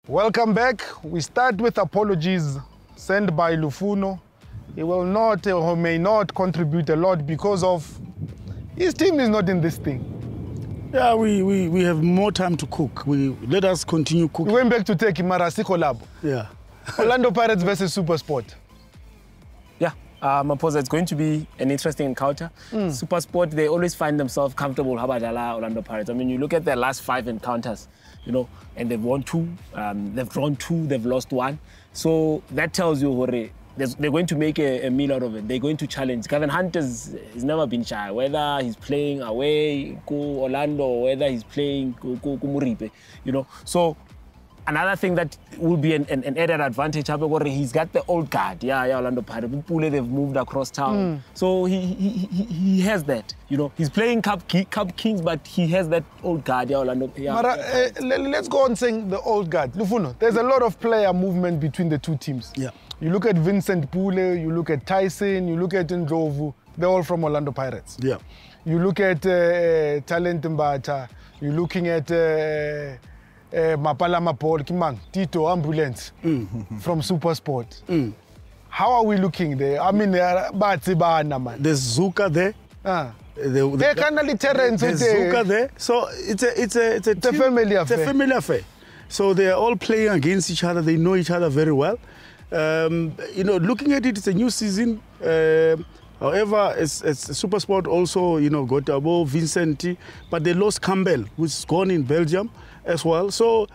Welcome back. We start with apologies sent by Lufuno. He will not or may not contribute a lot because of his team is not in this thing. Yeah, we have more time to cook. Let us continue cooking. We went back to take Marasi collab. Yeah. Orlando Pirates versus SuperSport. Yeah, Maposa, it's going to be an interesting encounter. SuperSport, they always find themselves comfortable. How about Orlando Pirates? I mean, you look at their last 5 encounters, you know, and they've won 2, they've drawn 2, they've lost 1. So that tells you, Hore, they're going to make a meal out of it. They're going to challenge. Kevin Hunt has never been shy, whether he's playing away, go Orlando, or whether he's playing go Muripe, you know. So another thing that will be an added advantage, he's got the old guard. Yeah, Orlando Pirates. They've moved across town. So he has that. You know, he's playing Cup Kings, but he has that old guard. Yeah, Orlando. Yeah. Mara, let's go on saying the old guard. Lufuno, there's a lot of player movement between the two teams. Yeah. You look at Vincent Pule, you look at Tyson, you look at Ndlovu. They're all from Orlando Pirates. Yeah. You look at Talent Mbata. You're looking at Mapalama Paul Kimang, Tito Ambulance from SuperSport. How are we looking there? I mean, there's Zuka there. They're kind of Terrence. There's Zuka there. So it's a family affair. It's a family affair. So they're all playing against each other. They know each other very well. You know, looking at it, it's a new season. However, as SuperSport also, you know, got above Vincent, but they lost Campbell, who's gone in Belgium as well. So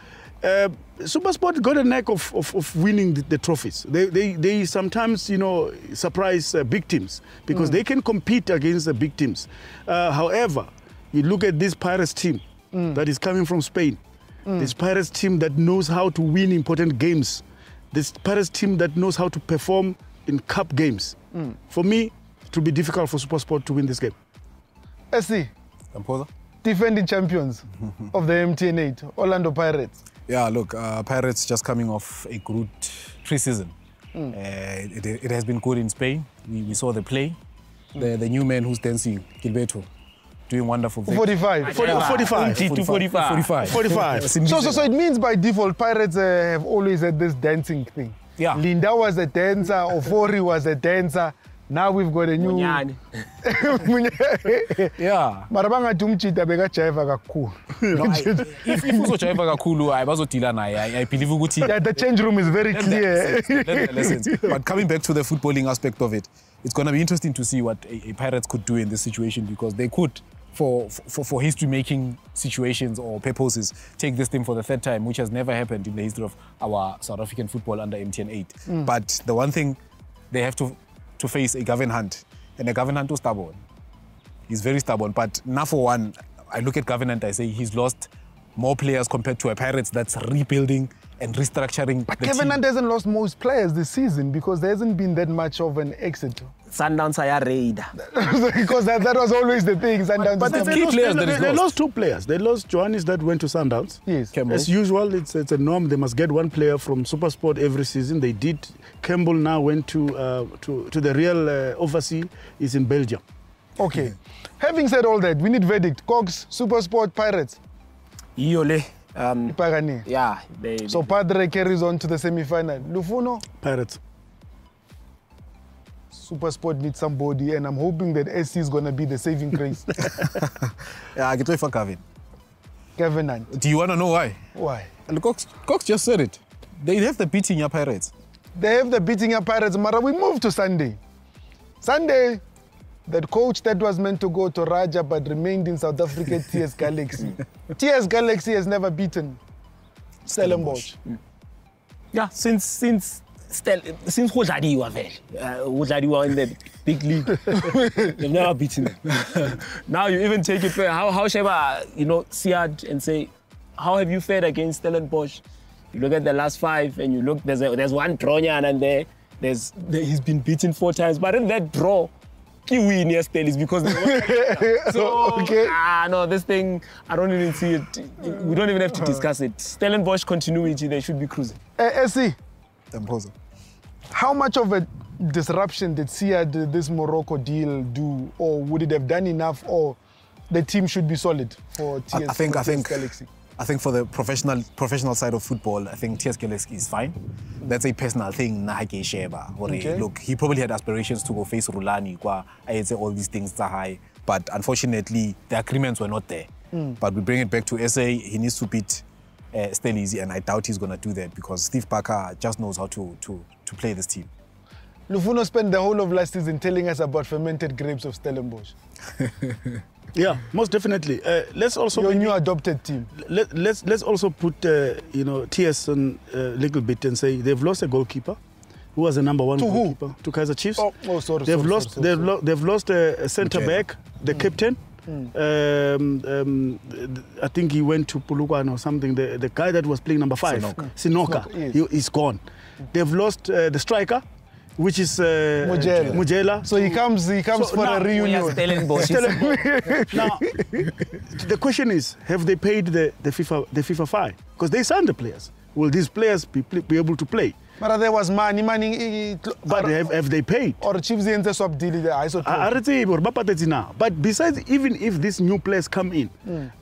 SuperSport got a knack of winning the trophies. They sometimes, you know, surprise big teams because they can compete against the big teams. However, you look at this Pirates team that is coming from Spain. This Pirates team that knows how to win important games. This Pirates team that knows how to perform in cup games. For me, it will be difficult for SuperSport to win this game. SC, defending champions of the MTN8, Orlando Pirates. Yeah, look, Pirates just coming off a good pre-season. It has been good in Spain. We saw the play. The new man who's dancing, Gilberto, doing wonderful things. 45. 45. So it means by default, Pirates have always had this dancing thing. Yeah. Linda was a dancer, Ofori was a dancer. Now we've got a new... Yeah. Marabanga tumchita bega chaiva kakulu. If uzo chaiva kakulu, I believe ukuthi... Yeah, the change room is very clear. But coming back to the footballing aspect of it, it's going to be interesting to see what a Pirates could do in this situation because they could, for history-making situations or purposes, take this team for the 3rd time, which has never happened in the history of our South African football under MTN8. But the one thing, they have to face a Gavin Hunt, and a Gavin Hunt was stubborn. He's very stubborn, but now for one, I look at Gavin Hunt, I say he's lost more players compared to a Pirates that's rebuilding and restructuring but the Gavin team. Hunt hasn't lost most players this season because there hasn't been that much of an exit. Sundowns are Raider. Because that was always the thing. Sundowns But they lost 2 players. They lost Johannes that went to Sundowns. Yes. Campbell. As usual, it's a norm. They must get 1 player from SuperSport every season. They did. Campbell now went to the real overseas. Is in Belgium. Okay. Having said all that, we need verdict. Cox, SuperSport, Pirates. Iole. Ipagani. Yeah. So Padre carries on to the semi-final. Lufuno? Pirates. SuperSport needs somebody, and I'm hoping that SC is going to be the saving grace. Yeah, I get away for Gavin. Gavin Hunt. Do you want to know why? Why? And Cox just said it. They have the beating your Pirates. They have the beating your Pirates, Mara. We move to Sunday. Sunday, that coach that was meant to go to Raja but remained in South Africa, TS Galaxy. TS Galaxy has never beaten Stellenbosch. Yeah, since Hodladiwa in the big league, they've never beaten them. Now you even take it fair. How Sheba, you know, Siad and say, how have you fared against Stellenbosch? You look at the last 5 and you look, there's one Tronyan and he's been beaten 4 times. But in that draw, he win yesterday is because they won. So, okay. No, this thing, I don't even see it. We don't even have to discuss it. Stellenbosch continuity, they should be cruising. SC, how much of a disruption did Siad this Morocco deal do, or would it have done enough, or the team should be solid for TS Galaxy? I think for the professional side of football, I think TS Galaxy is fine. That's a personal thing. Okay. Look, he probably had aspirations to go face Rulani. I say all these things are high, but unfortunately, the agreements were not there. But we bring it back to SA. He needs to beat Stellizi, and I doubt he's going to do that because Steve Parker just knows how to play this team. Lufuno spent the whole of last season telling us about fermented grapes of Stellenbosch. Yeah, most definitely. Let's also your new adopted team. Let's also put TS on a little bit and say they've lost a goalkeeper who was the #1 goalkeeper who? To Kaizer Chiefs. Oh, sorry. They've lost a centre back, the captain. I think he went to Polokwane or something. The guy that was playing #5, Sinoka, yes. He's gone. They've lost the striker, which is Mujela. So he comes for a reunion. Now, the question is, have they paid the FIFA fine? Because they signed the players. Will these players be able to play? But there was money. But have they paid? Or Chiefs the swap deal. But besides, even if these new players come in,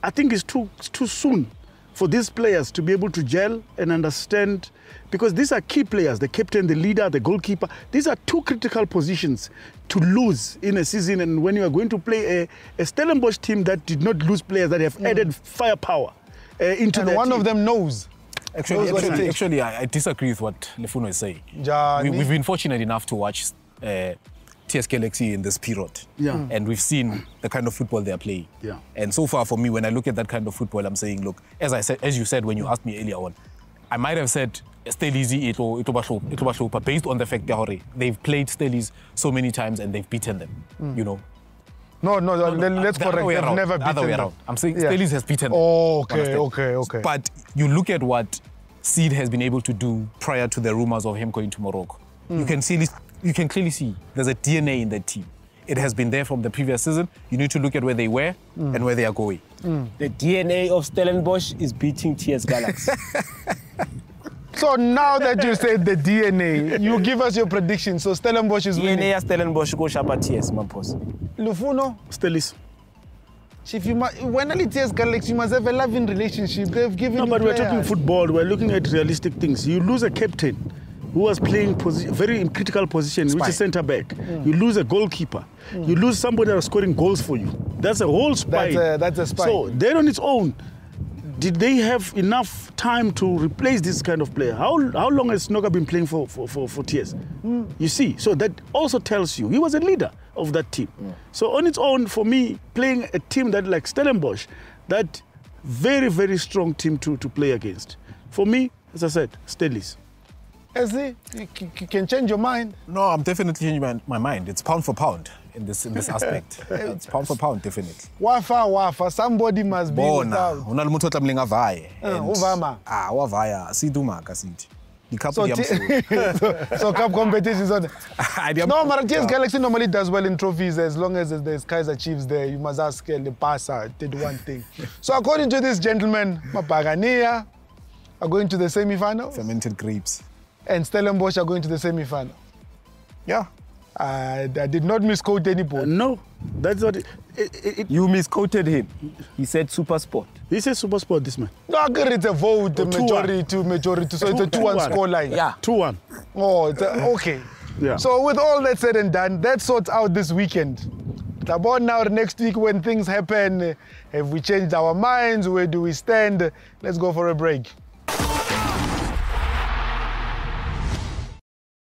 I think it's too soon for these players to be able to gel and understand, because these are key players, the captain, the leader, the goalkeeper. These are two critical positions to lose in a season, and when you are going to play a Stellenbosch team that did not lose players, that have added firepower into and their one team. of them knows. Actually, I disagree with what Lefuno is saying. We've been fortunate enough to watch TS Galaxy in this period. Yeah. And we've seen the kind of football they're playing. Yeah. And so far for me, when I look at that kind of football, I'm saying, look, as you said when you asked me earlier on, I might have said Stellizi but based on the fact that they've played Stellizi so many times and they've beaten them, you know. No, let's correct. They've never beaten them. I'm saying Stellizi has beaten them. Oh, okay. But you look at what Seed has been able to do prior to the rumors of him going to Morocco. You can clearly see there's a DNA in that team. It has been there from the previous season. You need to look at where they were and where they are going. The DNA of Stellenbosch is beating TS Galaxy. So now that you said the DNA, you give us your prediction. So Stellenbosch is winning. DNA Stellenbosch go shapa TS, Mampos. Lufuno? Stellizi. Chief, when only TS Galaxy, you must have a loving relationship. They've given you but players. we're talking football. We're looking at realistic things. You lose a captain who was playing very in critical position, which is centre back. You lose a goalkeeper. You lose somebody that was scoring goals for you. That's a whole spine. That's a spine. So then on its own, did they have enough time to replace this kind of player? How long has Snoga been playing for TS? You see, so that also tells you he was a leader of that team. So on its own, for me, playing a team that like Stellenbosch, that very, very strong team to play against. For me, as I said, Stellizi. You can change your mind. No, I'm definitely changing my mind. It's pound for pound in this aspect. It's pound for pound, definitely. Wafa, somebody must be without. Uvama. Wavaya. Siduma kasiti. So cup competitions on. No, but TS Galaxy normally does well in trophies as long as there's Kaizer Chiefs there. You must ask the passer did one thing. So according to this gentleman, Mapagania are going to the semi-finals. Fermented grapes. And Stellenbosch are going to the semi-final. Yeah. I did not misquote anybody. No, that's what You misquoted him. He said SuperSport. He said SuperSport, this man. No, it's a vote, majority, so it's a 2-1 score line. Yeah. 2-1. Oh, okay. Yeah. So with all that said and done, that sorts out this weekend. About now, next week when things happen, have we changed our minds? Where do we stand? Let's go for a break.